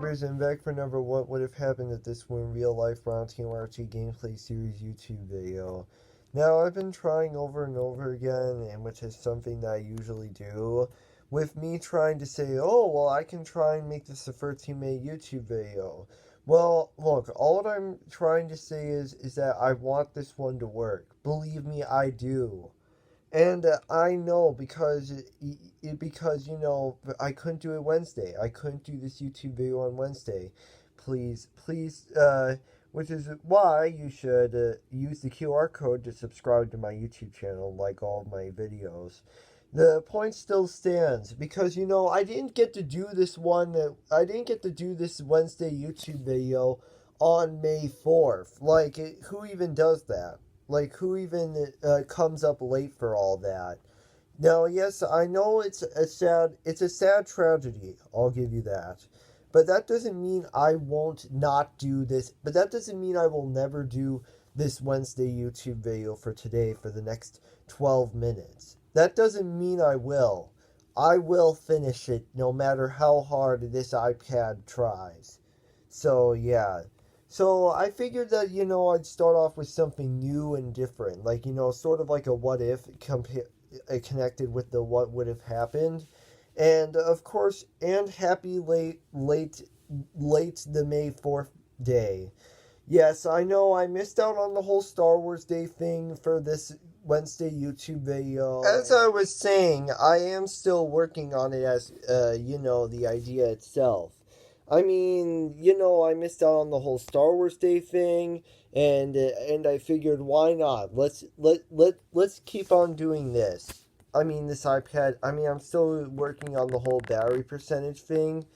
subscribers, and back for another What Would Have Happened If This Were in Real Life Round Team RT Gameplay Series YouTube video. Now, I've been trying over and over again, and which is something that I usually do, with me trying to say, oh, well, I can try and make this a 13-minute YouTube video. Well, look, all that I'm trying to say is that I want this one to work. Believe me, I do. And I know because I couldn't do it Wednesday. I couldn't do this YouTube video on Wednesday. Please, which is why you should use the QR code to subscribe to my YouTube channel, like all of my videos. The point still stands because I didn't get to do this I didn't get to do this Wednesday YouTube video on May 4th. Like, who even does that? Like, who even comes up late for all that? Now, yes, I know it's a sad tragedy. I'll give you that. But that doesn't mean I won't not do this. But that doesn't mean I will never do this Wednesday YouTube video for today for the next 12 minutes. That doesn't mean I will. I will finish it no matter how hard this iPad tries. So, yeah. So I figured that, I'd start off with something new and different. Like, sort of like a what if connected with the what would have happened. And, of course, and happy late the May 4th day. Yes, I know I missed out on the whole Star Wars Day thing for this Wednesday YouTube video. As I was saying, I am still working on it as, the idea itself. I mean, I missed out on the whole Star Wars Day thing, and I figured why not? Let's keep on doing this. I mean, this iPad. I mean, I'm still working on the whole battery percentage thing.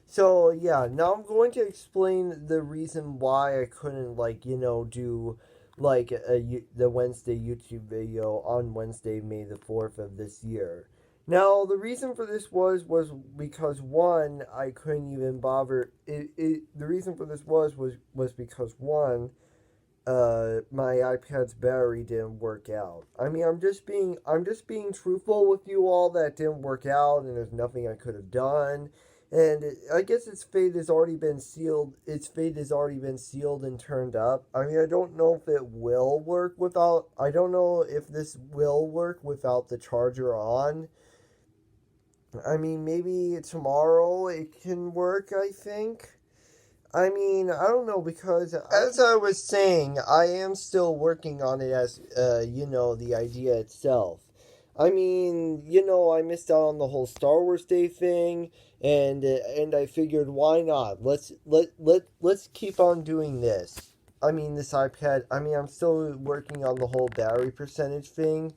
So yeah, now I'm going to explain the reason why I couldn't do the Wednesday YouTube video on Wednesday, May the 4th of this year. Now, the reason for this was because one, I couldn't even bother. The reason for this was because one, my iPad's battery didn't work out. I mean, I'm just being truthful with you all that it didn't work out, and there's nothing I could have done. And I guess its fate has already been sealed. Its fate has already been sealed and turned up. I mean, I don't know if it will work without. I don't know if this will work without the charger on. I mean, maybe tomorrow it can work, I think. I mean, I don't know, because as I was saying, I am still working on it as, the idea itself. I mean, I missed out on the whole Star Wars Day thing, and I figured why not? Let's keep on doing this. I mean, this iPad. I mean, I'm still working on the whole battery percentage thing.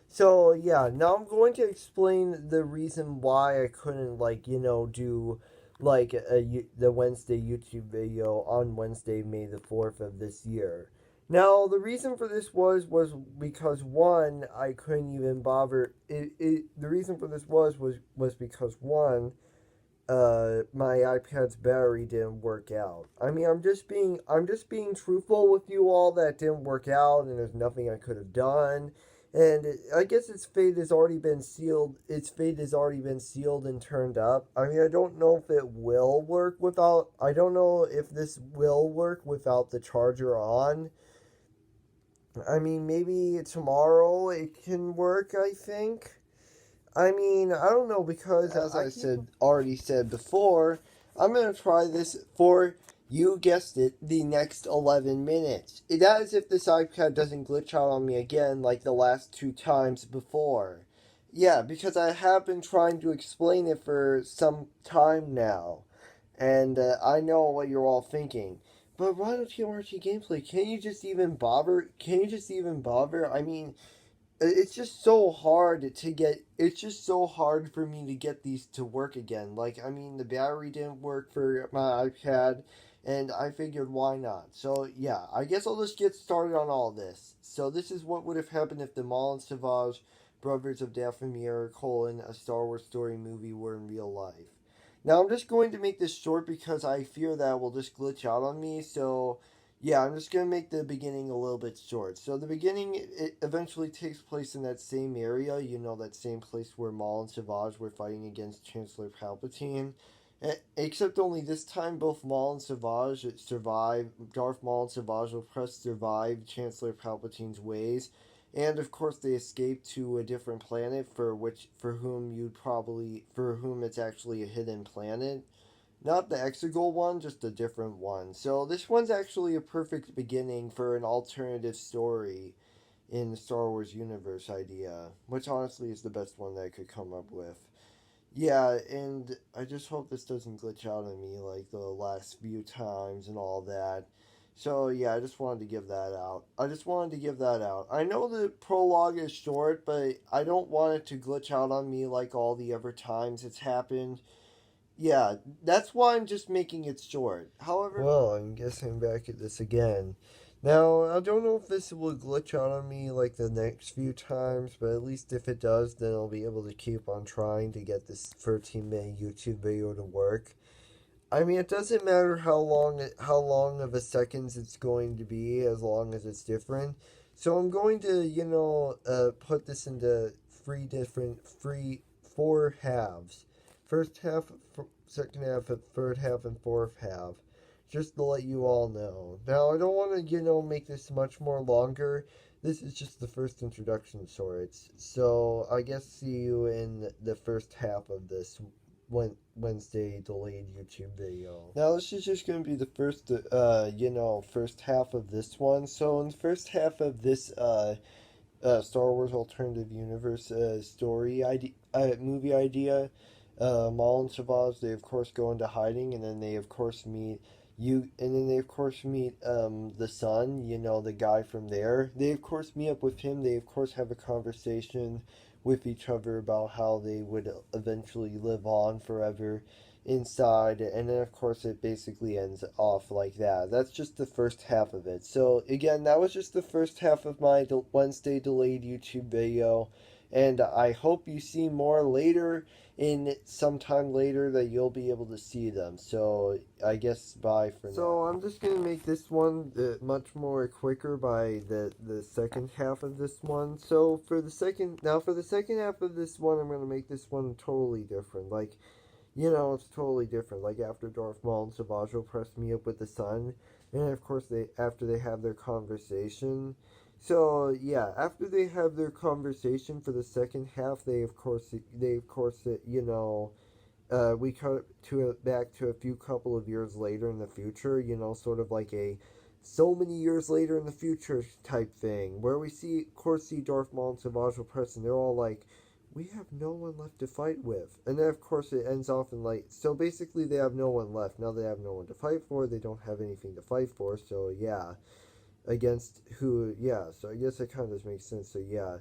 So yeah, now I'm going to explain the reason why I couldn't do the Wednesday YouTube video on Wednesday, May the 4th of this year. Now, the reason for this was because one, I couldn't even bother. The reason for this was because one, my iPad's battery didn't work out. I mean, I'm just being truthful with you all that it didn't work out, and there's nothing I could have done. And I guess its fate has already been sealed. Its fate has already been sealed and turned up. I mean, I don't know if it will work without. I don't know if this will work without the charger on. I mean, maybe tomorrow it can work, I think. I mean, I don't know, because as I already said before, I'm going to try this for, you guessed it, the next 11 minutes. That is if this iPad doesn't glitch out on me again like the last two times before. Yeah, because I have been trying to explain it for some time now. And I know what you're all thinking. But Rhino TMRT Gameplay, can you just even bother? Can you just even bother? I mean, it's just so hard to get. It's just so hard for me to get these to work again. Like, I mean, the battery didn't work for my iPad, and I figured why not. So yeah, I guess I'll just get started on all this. So this is what would have happened if the Maul and Savage brothers of Dathomir, a Star Wars story movie, were in real life. Now I'm just going to make this short because I fear that it will just glitch out on me. So yeah, I'm just going to make the beginning a little bit short. So the beginning, it eventually takes place in that same area, that same place where Maul and Savage were fighting against Chancellor Palpatine. Except only this time, both Maul and Savage survive. Darth Maul and Savage Opress survive Chancellor Palpatine's ways, and of course they escape to a different planet for whom it's actually a hidden planet. Not the Exegol one, just a different one. So this one's actually a perfect beginning for an alternative story in the Star Wars universe idea, which honestly is the best one that I could come up with. Yeah, and I just hope this doesn't glitch out on me like the last few times and all that. So yeah, I just wanted to give that out. I know the prologue is short, but I don't want it to glitch out on me like all the other times it's happened. Yeah, that's why I'm just making it short. However, well, I guess I'm back at this again. Now, I don't know if this will glitch out on me like the next few times, but at least if it does, then I'll be able to keep on trying to get this 13-minute YouTube video to work. I mean, it doesn't matter how long of a seconds it's going to be, as long as it's different. So I'm going to, put this into four halves. First half, second half, third half, and fourth half. Just to let you all know. Now, I don't want to, make this much more longer. This is just the first introduction sorts. So I guess see you in the first half of this Wednesday delayed YouTube video. Now this is just going to be the first half of this one. So in the first half of this Star Wars Alternative Universe movie idea, Maul and Savage, they of course go into hiding, and then they of course meet the son, the guy from there. They of course meet up with him. They of course have a conversation with each other about how they would eventually live on forever inside, and then of course it basically ends off like that. That's just the first half of it. So again, that was just the first half of my Wednesday delayed YouTube video, and I hope you see more later, in sometime later, that you'll be able to see them. So I guess bye for now. So I'm just gonna make this one much more quicker by the second half of this one. So for the second half of this one, I'm gonna make this one totally different. Like, it's totally different. Like after Darth Maul and Savage press me up with the sun, and of course after they have their conversation. So yeah, after they have their conversation for the second half, we cut back to a few couple of years later in the future. Sort of like a so many years later in the future type thing, where we see Darth Maul and Savage Opress, and they're all like, we have no one left to fight with. And then, of course, it ends off in like, so basically, they have no one left. Now they have no one to fight for. They don't have anything to fight for. So, yeah. Against who, yeah. So, I guess that kind of makes sense. So, yeah.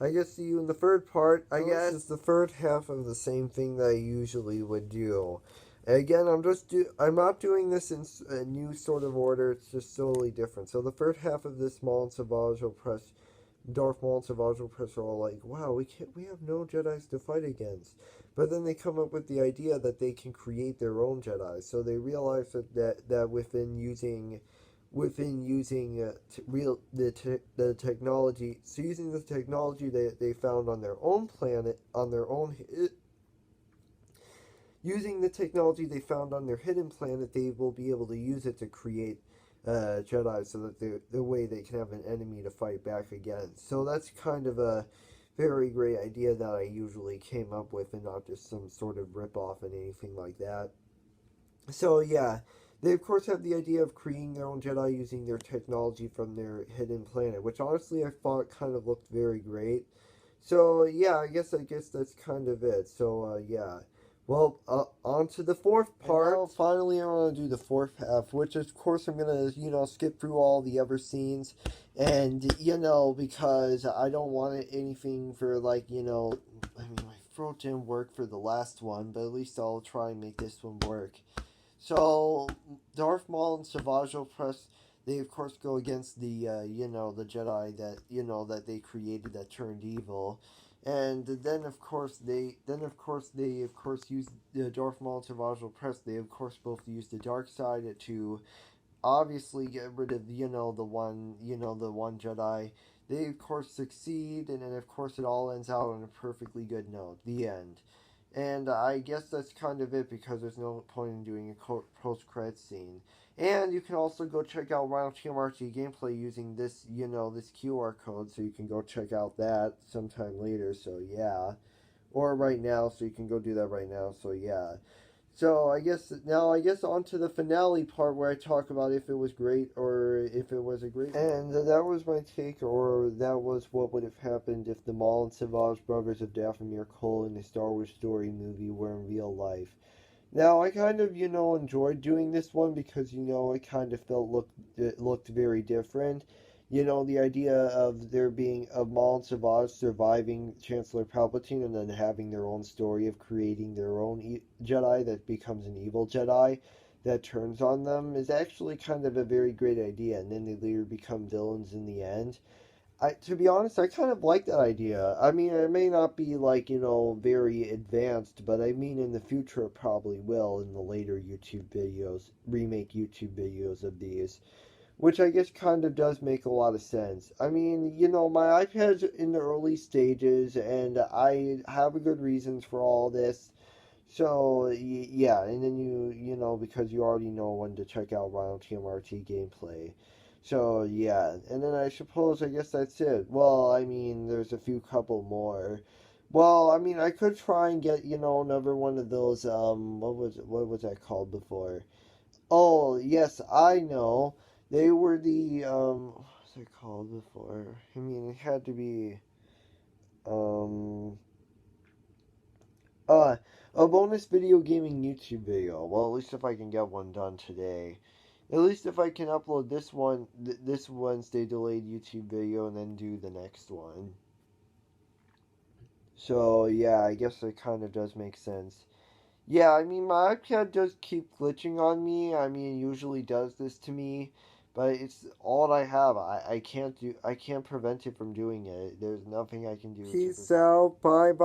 I guess see you in the third part. I guess it's the third half of the same thing that I usually would do. Again, I'm not doing this in a new sort of order. It's just totally different. So, the third half of this Maul and Savage will press Darth Maul and Savage Opress are all like, wow, we have no Jedis to fight against. But then they come up with the idea that they can create their own Jedi. So they realize that within using the technology, so using the technology they found on their own planet, using the technology they found on their hidden planet, they will be able to use it to create Jedi, so that the way they can have an enemy to fight back against. So that's kind of a very great idea that I usually came up with, and not just some sort of rip-off and anything like that. So yeah, they of course have the idea of creating their own Jedi using their technology from their hidden planet, which honestly I thought kind of looked very great. So yeah, I guess that's kind of it. So yeah. Well, on to the fourth part. And now, finally, I'm going to do the fourth half, which, of course, I'm going to, skip through all the other scenes. And, because I don't want anything for, like, I mean, my throat didn't work for the last one, but at least I'll try and make this one work. So, Darth Maul and Savage Opress, they, of course, go against the Jedi that they created that turned evil. And then of course they use the Darth Maul and Savage Opress. They of course both use the dark side to obviously get rid of the one Jedi. They of course succeed, and then of course it all ends out on a perfectly good note. The end. And I guess that's kind of it because there's no point in doing a post-credit scene. And you can also go check out Rhino TMRT gameplay using this, this QR code, so you can go check out that sometime later. So yeah, or right now, so you can go do that right now. So yeah. So I guess on to the finale part where I talk about if it was great or if it was a great. And that was my take, or that was what would have happened if the Maul and Savage brothers of Dathomir Cole in the Star Wars story movie were in real life. Now I kind of enjoyed doing this one because it kind of it looked very different. The idea of there being of Maul and Savage surviving Chancellor Palpatine and then having their own story of creating their own Jedi that becomes an evil Jedi that turns on them is actually kind of a very great idea, and then they later become villains in the end. To be honest, I kind of like that idea. I mean, it may not be like, very advanced, but I mean, in the future, it probably will in the later YouTube videos, remake YouTube videos of these, which I guess kind of does make a lot of sense. I mean, my iPad's in the early stages, and I have a good reasons for all this. So, yeah, and then because you already know when to check out Rhino TMRT gameplay. So, yeah, and then I guess that's it. Well, I mean, there's a few couple more. Well, I mean, I could try and get, another one of those, what was that called before? Oh, yes, I know. They were the, what was it called before? I mean, it had to be, um, uh, a bonus video gaming YouTube video. Well, at least if I can get one done today. At least if I can upload this one, this Wednesday delayed YouTube video, and then do the next one. So, yeah, I guess it kind of does make sense. Yeah, I mean, my iPad does keep glitching on me. I mean, it usually does this to me, but it's all I have. I can't prevent it from doing it. There's nothing I can do. Peace out. Bye bye.